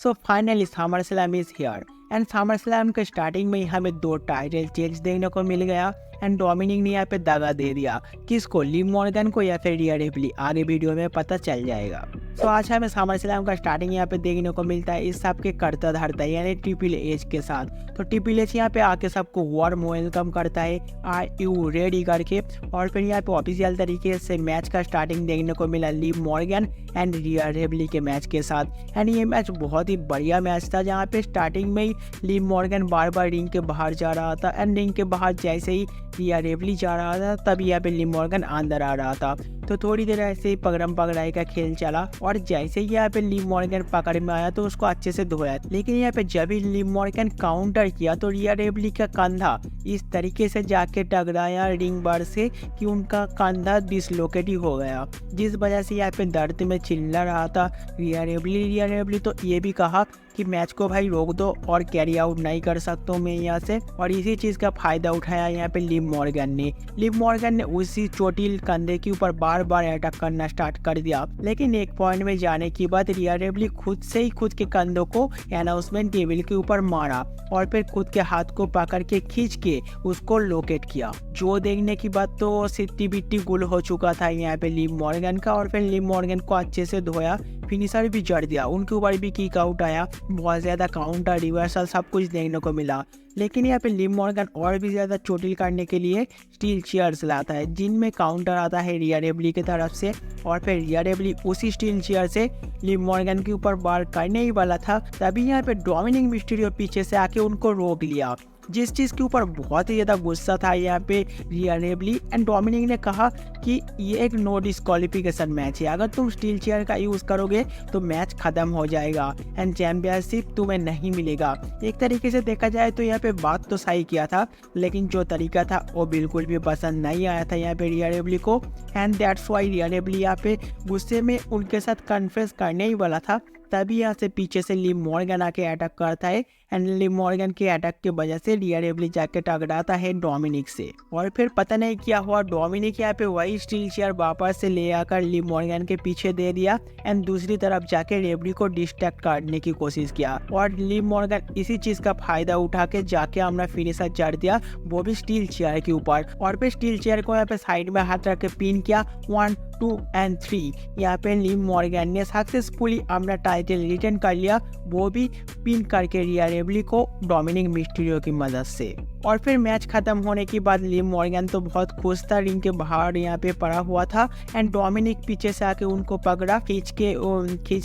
So finally summer slam is here and summer slam के starting में ही हमें 2 title change देखने को मिल गया एंड डोमिनिक ने यहाँ पे दगा दे दिया। किसको? लिव मॉर्गन को या फिर रिया रिप्ली? आगे वीडियो में पता चल जाएगा। सो आज हमें समर स्लैम का स्टार्टिंग यहाँ पे देखने को मिलता है इस सब के करता धरता यानी ट्रिपल एच के साथ। तो ट्रिपल एच यहाँ पे आके सबको वार्म वेलकम करता है आर यू रेडी करके, और फिर यहाँ पे ऑफिशियल तरीके से मैच का स्टार्टिंग देखने को मिला Liv Morgan and Riya replay के मैच के साथ। एंड ये मैच बहुत ही बढ़िया मैच था जहाँ पे स्टार्टिंग में he Liv Morgan bar bar ring के बाहर जा रहा था एंड रिंग के बाहर जैसे ही रिया रिप्ली जा रहा था तब यहाँ पे लिव मॉर्गन अंदर आ रहा था। तो थोड़ी देर ऐसे ही पकड़म पकड़ाई का खेल चला और जैसे ही यहाँ पे लिव मॉर्गन पकड़ में आया तो उसको अच्छे से धोया, लेकिन यहाँ पे जब ही लिव मॉर्गन काउंटर किया तो रिया रिप्ली का कंधा इस तरीके से जाके टकराया रिंग बार से कि उनका कंधा डिसलोकेट ही हो गया, जिस वजह से यहाँ पे दर्द में चिल्ला रहा था रिया रिप्ली। तो ये भी कहा कि मैच को भाई रोक दो और कैरी आउट नहीं कर सकता हूँ मैं यहाँ से, और इसी चीज़ का फायदा उठाया यहाँ पे लिव मॉर्गन ने उसी चोटिल कंधे के ऊपर बार बार अटैक करना स्टार्ट कर दिया। लेकिन एक पॉइंट में जाने के बाद रिया रिप्ली खुद से ही खुद के कंधों को अनाउंसमेंट टेबल के ऊपर मारा और फिर खुद के हाथ को पकड़ के खींच के उसको लोकेट किया, जो देखने की बात तो सिट्टी बिट्टी गुल हो चुका था यहाँ पे लिव मॉर्गन का। और फिर लिव मॉर्गन को अच्छे से धोया, फिनिशर भी जड़ दिया, उनके ऊपर भी किक आउट आया, बहुत ज़्यादा काउंटर रिवर्सल सब कुछ देखने को मिला। लेकिन यहाँ पे लिव मॉर्गन और भी ज़्यादा चोटिल करने के लिए स्टील चेयर्स लाता है जिनमें काउंटर आता है रिया रिप्ली की तरफ से, और फिर रिया रिप्ली उसी स्टील चेयर से लिव मॉर्गन के ऊपर बार करने ही वाला था तभी यहाँ पे डोमिनिक मिस्टीरियो पीछे से आके उनको रोक लिया, जिस चीज़ के ऊपर बहुत ही ज़्यादा गुस्सा था यहाँ पे रिया रिप्ली। एंड डोमिनिक ने कहा कि ये एक नो डिस्क्वालिफिकेशन मैच है, अगर तुम स्टील चेयर का यूज़ करोगे तो मैच ख़त्म हो जाएगा एंड चैंपियनशिप तुम्हें नहीं मिलेगा। एक तरीके से देखा जाए तो यहाँ पे बात तो सही किया था, लेकिन जो तरीका था वो बिल्कुल भी पसंद नहीं आया था यहाँ पे रिया रिप्ली को। And that's why Riya replay यहाँ पे गुस्से में उनके साथ कन्फ्रेस करने ही वाला था तभी यहाँ से पीछे से लिव मॉर्गन आके अटैक करता है एंड लिव मॉर्गन के अटैक की वजह से रिया रिप्ली जाके टकराता है डोमिनिक से, और फिर पता नहीं क्या हुआ, डोमिनिक यहाँ पे वही स्टील चेयर वापस से ले आकर लिव मॉर्गन के पीछे दे दिया एंड दूसरी तरफ जाके रिप्ली को डिस्ट्रैक्ट करने की कोशिश किया, और लिव मॉर्गन इसी चीज का फायदा उठा के जाके अपना फिनिशर जड़ दिया, वो भी स्टील चेयर के ऊपर। और फिर स्टील चेयर को यहाँ पे साइड में हाथ रख के पिन किया 1 2 एंड 3। यहाँ पे लिव मॉर्गन ने सक्सेसफुली अपना टाइटल रिटर्न कर लिया, वो भी पिन करके रिया रिप्ली को डोमिनिक मिस्टीरियो की मदद से। और फिर मैच खत्म होने के बाद लिव मॉर्गन तो बहुत खुश था, रिंग के बाहर यहाँ पे पड़ा हुआ था एंड डोमिनिक पीछे से आके उनको पकड़ा, खींच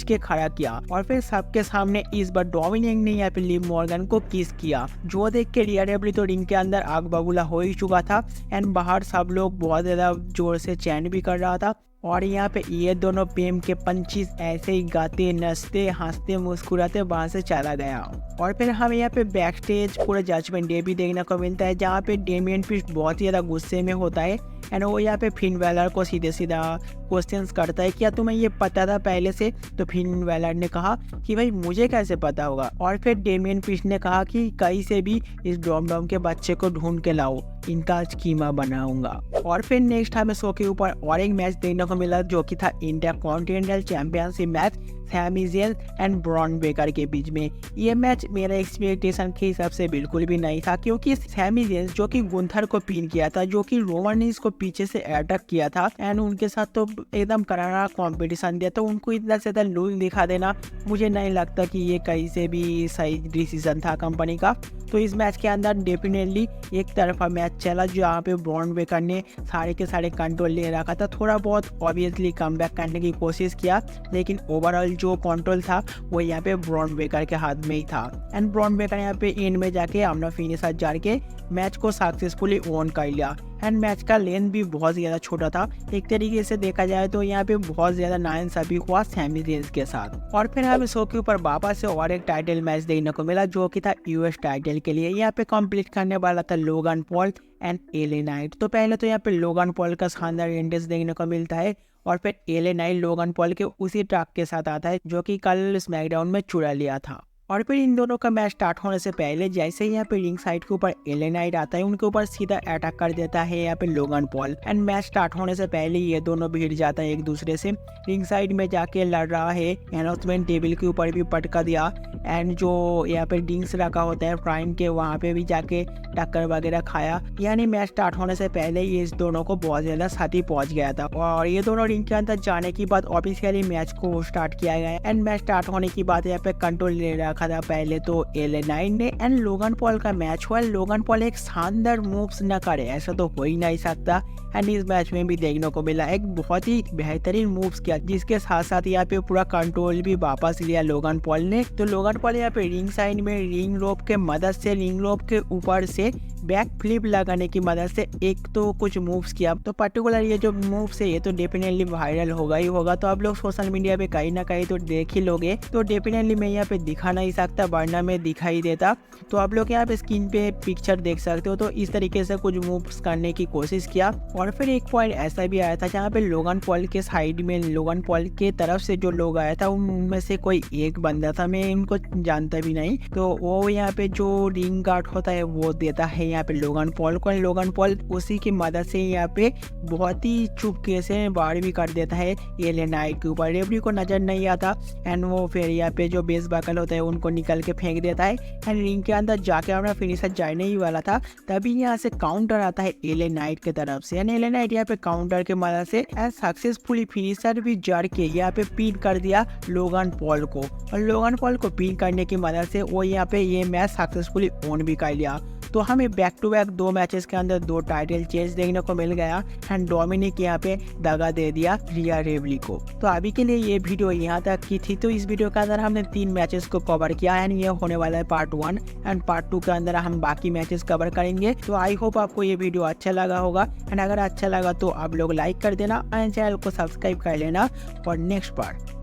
के खड़ा किया, और फिर सबके सामने इस बार डोमिनिक ने यहाँ पे लिव मॉर्गन को किस किया, जो देख के रिया रिप्ली तो रिंग के अंदर आग बबूला हो ही चुका था एंड बाहर सब लोग बहुत ज़्यादा जोर से चैन भी कर रहा था। और यहाँ पे ये दोनों प्रेम के पंचीस ऐसे ही गाते नचते हंसते मुस्कुराते वहाँ से चला गया। और फिर हमें यहाँ पे बैक स्टेज पूरा जजमेंट डे भी देखने को मिलता है जहाँ पे डेमियन प्रीस्ट बहुत ही ज़्यादा गुस्से में होता है एंड वो यहाँ पे फिन बैलर को सीधे सीधा क्वेश्चंस करता है, क्या तुम्हें ये पता था पहले से? तो फिन बैलर ने कहा कि भाई मुझे कैसे पता होगा। और फिर डेमियन प्रीस्ट ने कहा कि कहीं से भी इस डॉम के बच्चे को ढूंढ के लाओ, इनका आज कीमा बनाऊंगा। और फिर नेक्स्ट हमें शो के ऊपर और एक मैच देखने को मिला जो कि था intercontinental championship match Sami Zayn and Bron Breakker के बीच में। ये मैच मेरा एक्सपेक्टेशन के हिसाब से बिल्कुल भी नहीं था, क्योंकि सैमी ज़ेन जो कि गुंथर को पिन किया था, जो कि रोमन ने इसको पीछे से अटैक किया था एंड उनके साथ तो एकदम करारा कंपटीशन दिया, तो उनको इतना ज़्यादा लूज दिखा देना मुझे नहीं लगता कि ये कहीं से भी सही डिसीजन था कंपनी का। तो इस मैच के अंदर डेफिनेटली एक तरफा मैच चला जहाँ पे ब्रॉन बेकर ने सारे के सारे कंट्रोल ले रखा था, थोड़ा बहुत ऑब्वियसली कमबैक करने की कोशिश किया, लेकिन ओवरऑल जो कंट्रोल था वो यहाँ पे ब्रॉन बेकर के हाथ में ही था एंड ब्रॉन बेकर यहाँ पे एंड में जाके अपना फिनिशर जार के मैच को सक्सेसफुली ओन कर लिया। एंड मैच का लेंथ भी बहुत ज़्यादा छोटा था, एक तरीके से देखा जाए तो यहाँ पे बहुत ज़्यादा नाइंसाफी हुआ सैमी ज़ेन के साथ। और फिर हमें शो के ऊपर वापस से और एक टाइटल मैच देखने को मिला जो कि था यूएस टाइटल के लिए। यहाँ पे कंप्लीट करने वाला था Logan Paul and LA Knight. तो पहले तो यहाँ पे लोगन पॉल का शानदार एंट्रेंस देखने को मिलता है और फिर एले नाइट लोगन पॉल के उसी ट्रक के साथ आता है जो कि कल स्मैकडाउन में चुरा लिया था। और फिर इन दोनों का मैच स्टार्ट होने से पहले जैसे ही यहाँ पे रिंग साइड के ऊपर एले नाइट आता है, उनके ऊपर सीधा अटैक कर देता है यहाँ पे Logan Paul. And match start होने से पहले ये दोनों भिड़ जाता है एक दूसरे से। रिंग साइड में जाके लड़ रहा है, अनाउंसमेंट टेबल के ऊपर भी पटका दिया। एंड जो यहाँ पे ड्रिंक्स रखा होता है प्राइम के, वहाँ पे भी जाके टक्कर वगैरह खाया। यानी मैच स्टार्ट होने से पहले ये इस दोनों को बहुत ज़्यादा साथी पहुँच गया था। और ये दोनों रिंग के अंदर जाने के बाद ऑफिशियली मैच को स्टार्ट किया गया। एंड मैच स्टार्ट होने की बात यहाँ पे कंट्रोल ले रखा था पहले तो एले नाइट ने। एंड लोगन पॉल का मैच हुआ, लोगन पॉल एक शानदार मूव्स न करे ऐसा तो हो ही नहीं सकता। एंड इस मैच में भी देखने को मिला एक बहुत ही बेहतरीन मूव्स किया, जिसके साथ साथ यहाँ पे पूरा कंट्रोल भी वापस लिया लोगन पॉल ने। तो लोगन पॉल यहाँ पे रिंग साइड में रिंग रोप के मदद से रिंग रोप के ऊपर से बैक फ्लिप लगाने की मदद से एक तो कुछ मूव्स किया। तो पर्टिकुलर ये जो मूव्स है ये तो डेफिनेटली वायरल होगा ही होगा। तो आप लोग सोशल मीडिया पे कहीं ना कहीं तो देख ही लोगे। तो डेफिनेटली मैं यहाँ पे दिखा नहीं सकता, वरना में दिखाई देता। तो आप लोग यहाँ पे स्क्रीन पे पिक्चर देख सकते हो। तो इस तरीके से कुछ मूव्स करने की कोशिश किया। और फिर एक पॉइंट ऐसा भी आया था जहाँ पे लोगन पॉल के साइड में लोगन पॉल के तरफ से जो लोग आया था उनमें से कोई एक बंदा था, मैं इनको जानता भी नहीं। तो वो यहाँ पे जो रिंग गार्ड होता है वो देता है यहाँ पे लोगन पॉल को। लोगन पॉल उसी की मदद से यहाँ पे बहुत ही चुपके से वार भी कर देता है एले नाइट के ऊपर। रेफरी को नजर नहीं आता। एंड वो फिर यहाँ पे जो बेस बकल होता है उनको निकल के फेंक देता है। एंड रिंग के अंदर जाके अपना फिनिशर जाने ही वाला था, तभी यहाँ से काउंटर आता है एले नाइट के तरफ से। एंड एले नाइट यहाँ पे काउंटर के मदद से एंड सक्सेसफुली फिनिशर भी जड़ के यहाँ पे पिन कर दिया लोगन पॉल को। और लोगन पॉल को पिन करने की मदद से वो यहाँ पे ये मैच सक्सेसफुली ओन भी कर लिया। तो हमें बैक टू बैक 2 मैचेस के अंदर 2 टाइटल चेंज देखने को मिल गया। एंड डोमिनिक यहाँ पे दगा दे दिया रिया रिप्ली को। तो अभी के लिए ये वीडियो यहाँ तक की थी। तो इस वीडियो के अंदर हमने 3 मैचेस को कवर किया। एंड ये होने वाला है पार्ट 1। एंड पार्ट 2 के अंदर हम बाकी मैचेस कवर करेंगे। तो आई होप आपको ये वीडियो अच्छा लगा होगा। एंड अगर अच्छा लगा तो आप लोग लाइक कर देना एंड चैनल को सब्सक्राइब कर लेना फॉर नेक्स्ट पार्ट।